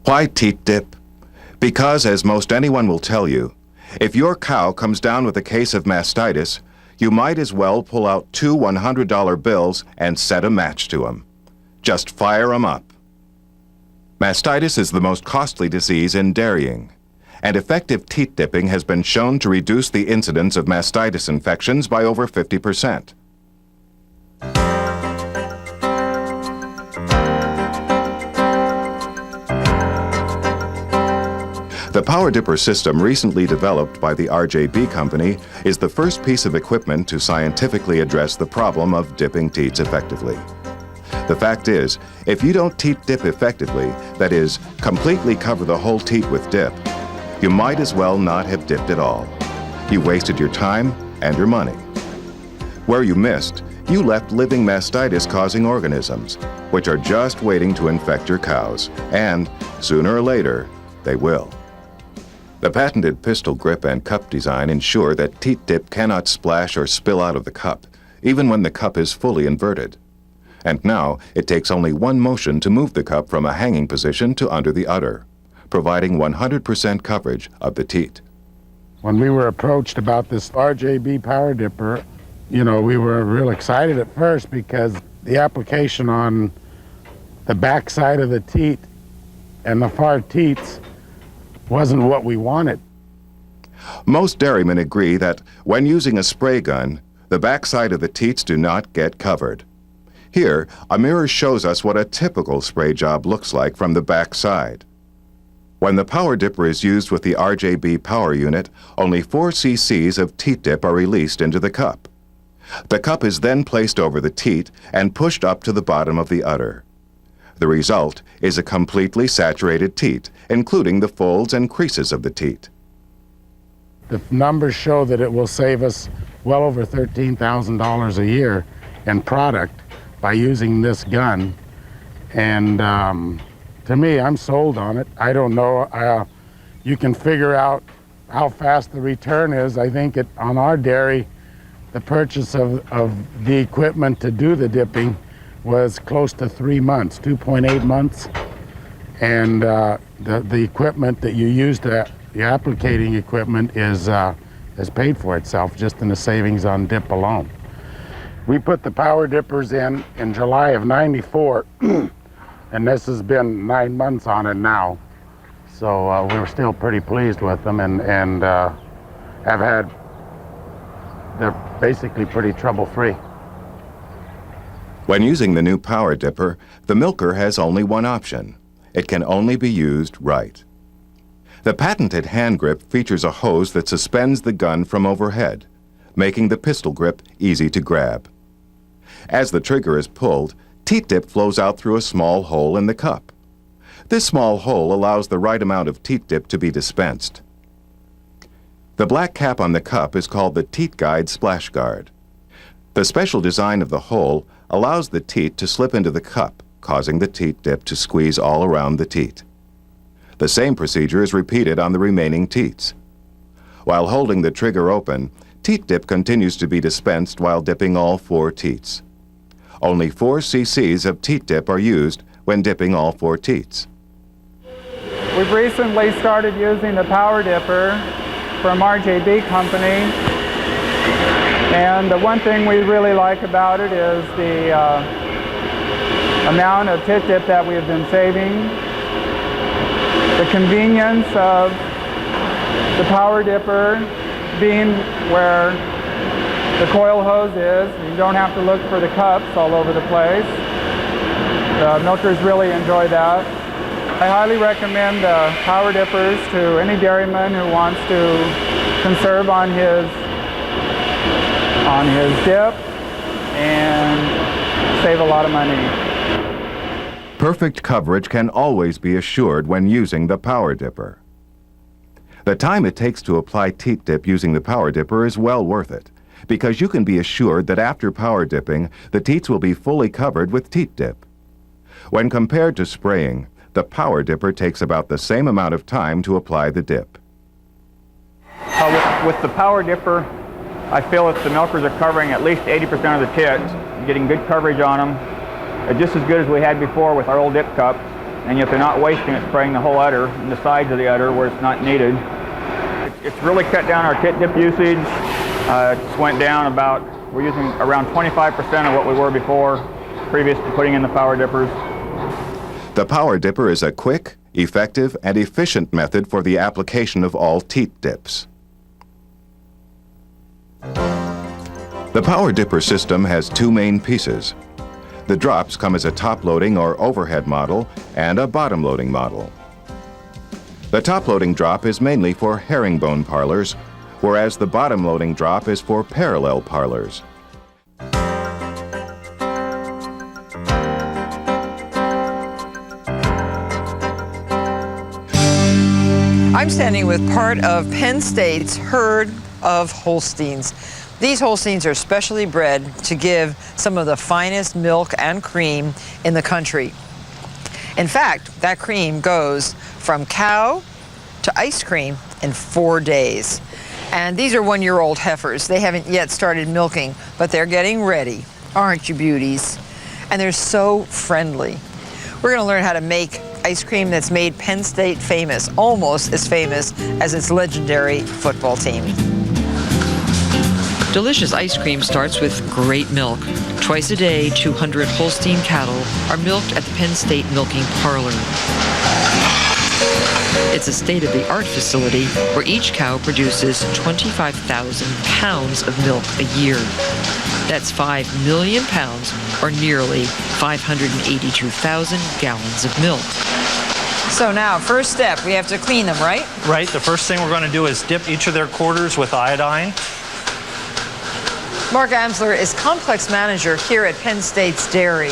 Why teat dip? Because, as most anyone will tell you, if your cow comes down with a case of mastitis, you might as well pull out two $100 bills and set a match to them. Just fire 'em up. Mastitis is the most costly disease in dairying, and effective teat dipping has been shown to reduce the incidence of mastitis infections by over 50%. The PowrDipper system recently developed by the RJB company is the first piece of equipment to scientifically address the problem of dipping teats effectively. The fact is, if you don't teat dip effectively, that is, completely cover the whole teat with dip, you might as well not have dipped at all. You wasted your time and your money. Where you missed, you left living mastitis-causing organisms, which are just waiting to infect your cows, and sooner or later, they will. The patented pistol grip and cup design ensure that teat dip cannot splash or spill out of the cup, even when the cup is fully inverted. And now, it takes only one motion to move the cup from a hanging position to under the udder, providing 100% coverage of the teat. When we were approached about this RJB PowrDipper, we were real excited at first because the application on the back side of the teat and the far teats wasn't what we wanted. Most dairymen agree that when using a spray gun, the backside of the teats do not get covered. Here, a mirror shows us what a typical spray job looks like from the back side. When the PowrDipper is used with the RJB Power Unit, only 4 cc's of teat dip are released into the cup. The cup is then placed over the teat and pushed up to the bottom of the udder. The result is a completely saturated teat, including the folds and creases of the teat. The numbers show that it will save us well over $13,000 a year in product by using this gun, and to me, I'm sold on it. I don't know, you can figure out how fast the return is. I think on our dairy, the purchase of the equipment to do the dipping was close to 3 months, 2.8 months, and the equipment that you use, the applicating equipment, is paid for itself just in the savings on dip alone. We put the PowrDippers in July of '94, and this has been 9 months on it now. So we're still pretty pleased with them, and they're basically pretty trouble-free. When using the new PowrDipper, the milker has only one option. It can only be used right. The patented hand grip features a hose that suspends the gun from overhead, making the pistol grip easy to grab. As the trigger is pulled, teat dip flows out through a small hole in the cup. This small hole allows the right amount of teat dip to be dispensed. The black cap on the cup is called the Teat Guide Splash Guard. The special design of the hole allows the teat to slip into the cup, causing the teat dip to squeeze all around the teat. The same procedure is repeated on the remaining teats. While holding the trigger open, teat dip continues to be dispensed while dipping all 4 teats. Only 4 cc's of teat dip are used when dipping all 4 teats. We've recently started using the PowrDipper from RJB company, and the one thing we really like about it is the amount of teat dip that we have been saving, the convenience of the PowrDipper being where the coil hose is. You don't have to look for the cups all over the place. The milkers really enjoy that. I highly recommend PowrDippers to any dairyman who wants to conserve on his dip and save a lot of money. Perfect coverage can always be assured when using the PowrDipper. The time it takes to apply teat dip using the PowrDipper is well worth it, because you can be assured that after power dipping, the teats will be fully covered with teat dip. When compared to spraying, the PowrDipper takes about the same amount of time to apply the dip. With the PowrDipper, I feel that the milkers are covering at least 80% of the teats, getting good coverage on them, just as good as we had before with our old dip cup. and yet they're not wasting it, spraying the whole udder and the sides of the udder where it's not needed. It's really cut down our tit dip usage. It just went down about, we're using around 25% of what we were before, previous to putting in the Power Dippers. The Power Dipper is a quick, effective, and efficient method for the application of all teat dips. The Power Dipper system has two main pieces. The drops come as a top-loading or overhead model and a bottom-loading model. The top-loading drop is mainly for herringbone parlors, whereas the bottom-loading drop is for parallel parlors. I'm standing with part of Penn State's herd of Holsteins. These Holsteins are specially bred to give some of the finest milk and cream in the country. In fact, that cream goes from cow to ice cream in 4 days. And these are one-year-old heifers. They haven't yet started milking, but they're getting ready. Aren't you beauties? And they're so friendly. We're going to learn how to make ice cream that's made Penn State famous, almost as famous as its legendary football team. Delicious ice cream starts with great milk. Twice a day, 200 Holstein cattle are milked at the Penn State Milking Parlor. It's a state-of-the-art facility where each cow produces 25,000 pounds of milk a year. That's 5 million pounds, or nearly 582,000 gallons of milk. So now, first step, we have to clean them, right? Right. The first thing we're going to do is dip each of their quarters with iodine. Mark Amsler is complex manager here at Penn State's Dairy.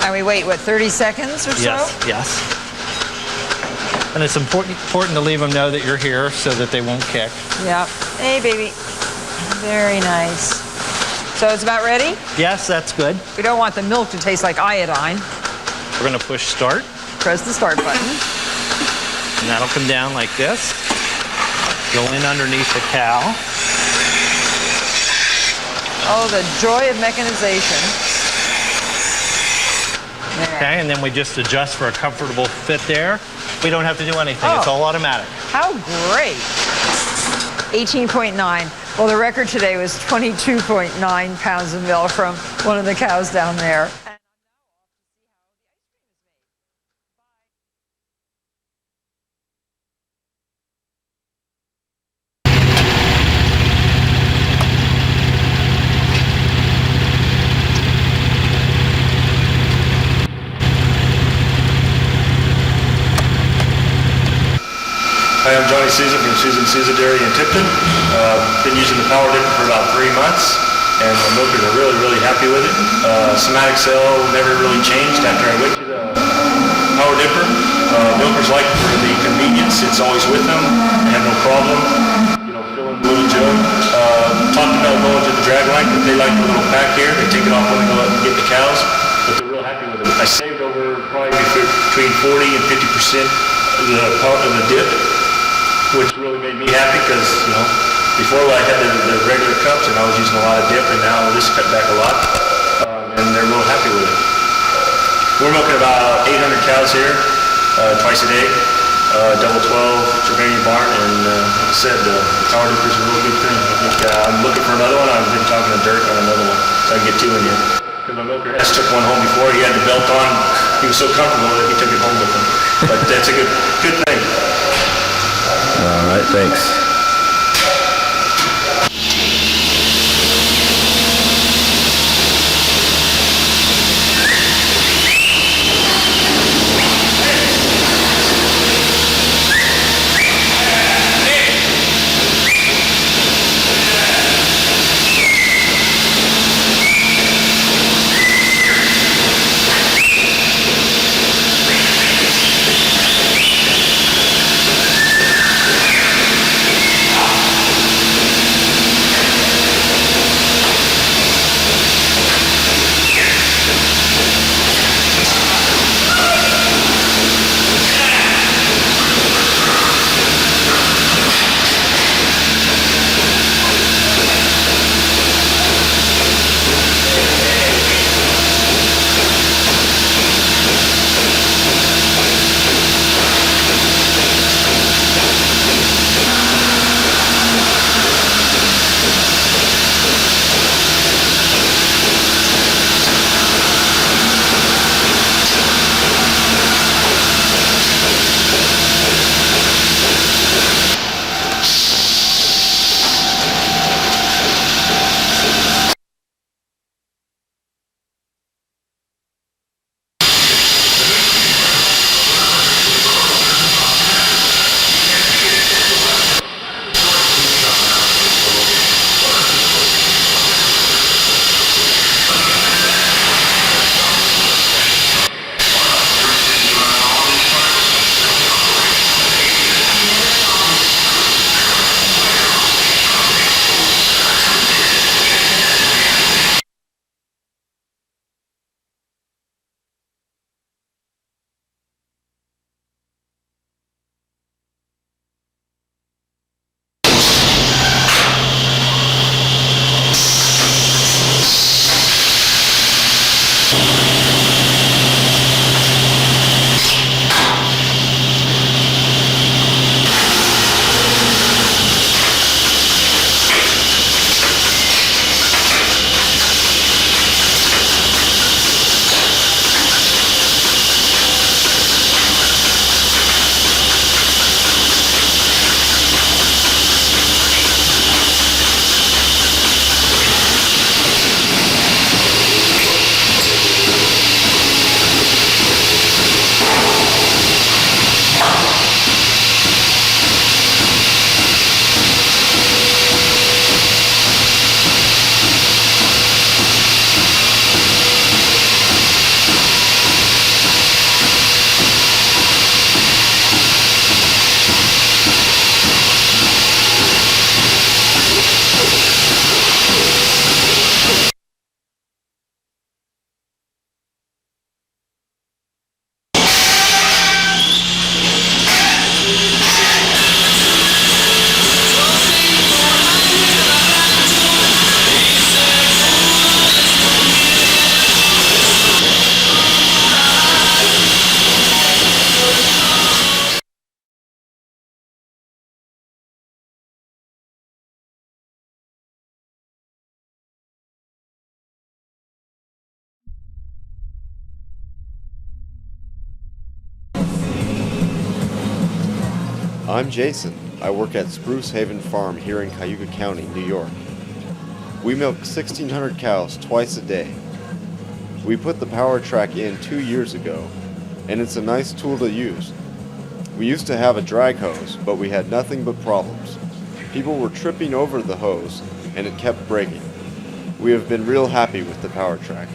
And we wait, what, 30 seconds or so? Yes, yes. And it's important to leave them know that you're here so that they won't kick. Yep. Hey, baby. Very nice. So it's about ready? Yes, that's good. We don't want the milk to taste like iodine. We're going to push start. Press the start button. And that'll come down like this. Go in underneath the cow. Oh, the joy of mechanization. There. Okay, and then we just adjust for a comfortable fit there. We don't have to do anything. It's all automatic. How great. 18.9. Well, the record today was 22.9 pounds of milk from one of the cows down there. Hi, I'm Johnny Souza from Souza Dairy in Tipton. Been using the Power Dipper for about 3 months, and the milkers are really happy with it. Somatic cell never really changed after I went to the Power Dipper. Milkers like for the convenience. It's always with them. They have no problem. You know, filling the little jug. Talked about going to the drag line, but they like the little pack here. They take it off when they go out and get the cows, but they're real happy with it. I saved over probably between 40 and 50% of the dip, which really made me happy because, you know, before I had the regular cups and I was using a lot of dip, and now this cut back a lot, and they're real happy with it. We're milking about 800 cows here, twice a day, double 12, Jordanian barn, and like I said, the Power Dipper is a real good thing. I think I'm looking for another one. I've been talking to Dirk on another one, so I can get 2 in here. Because my milker has took one home before. He had the belt on. He was so comfortable that he took it home with him. But that's a good thing. All right, thanks. I'm Jason. I work at Spruce Haven Farm here in Cayuga County, New York. We milk 1,600 cows twice a day. We put the Power Track in 2 years ago, and it's a nice tool to use. We used to have a drag hose, but we had nothing but problems. People were tripping over the hose, and it kept breaking. We have been real happy with the Power Track.